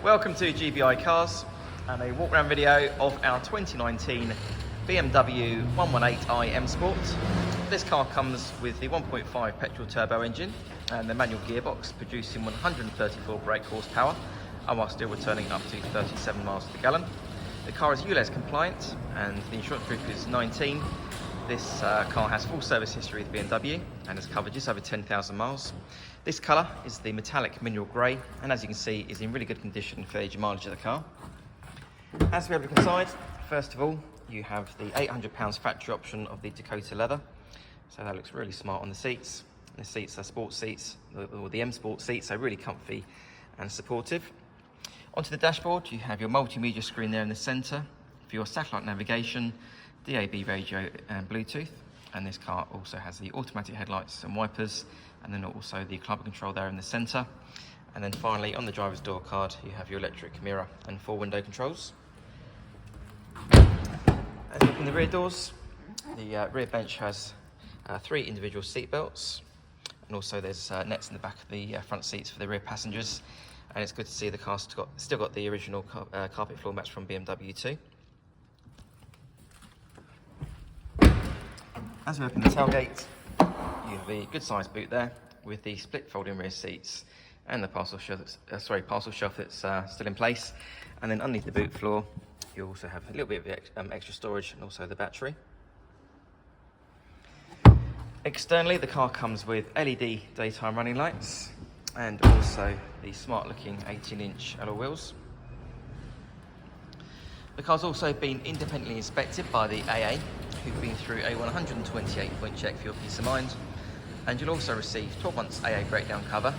Welcome to GBI Cars and a walk around video of our 2019 BMW 118i M Sport. This car comes with the 1.5 petrol turbo engine and the manual gearbox, producing 134 brake horsepower and while still returning up to 37 miles per gallon. The car is Ulez compliant and the insurance group is 19. This car has full service history with BMW and has covered just over 10,000 miles. This colour is the metallic mineral grey, and as you can see is in really good condition for the age and mileage of the car. As we have a look inside, first of all you have the £800 factory option of the Dakota Leather, so that looks really smart on the seats. The seats are sports seats, or the M Sport seats, so really comfy and supportive. Onto the dashboard you have your multimedia screen there in the centre for your satellite navigation, DAB radio and Bluetooth, and this car also has the automatic headlights and wipers, and then also the climate control there in the centre. And then finally on the driver's door card you have your electric mirror and 4 window controls. As you open the rear doors, the rear bench has 3 individual seat belts, and also there's nets in the back of the front seats for the rear passengers, and it's good to see the car's still got the original carpet floor mats from BMW too. As we open the tailgate, you have a good sized boot there with the split folding rear seats and the parcel shelf that's still in place. And then underneath the boot floor, you also have a little bit of extra storage and also the battery. Externally, the car comes with LED daytime running lights and also the smart looking 18-inch alloy wheels. The car's also been independently inspected by the AA, who've been through a 128-point check for your peace of mind, and you'll also receive 12 months AA breakdown cover,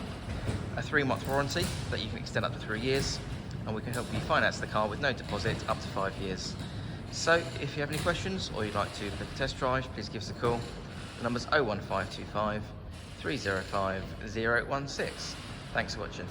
a 3-month warranty that you can extend up to 3 years, and we can help you finance the car with no deposit up to 5 years. So if you have any questions or you'd like to book a test drive, please give us a call. The number's 01525 305 016. Thanks for watching.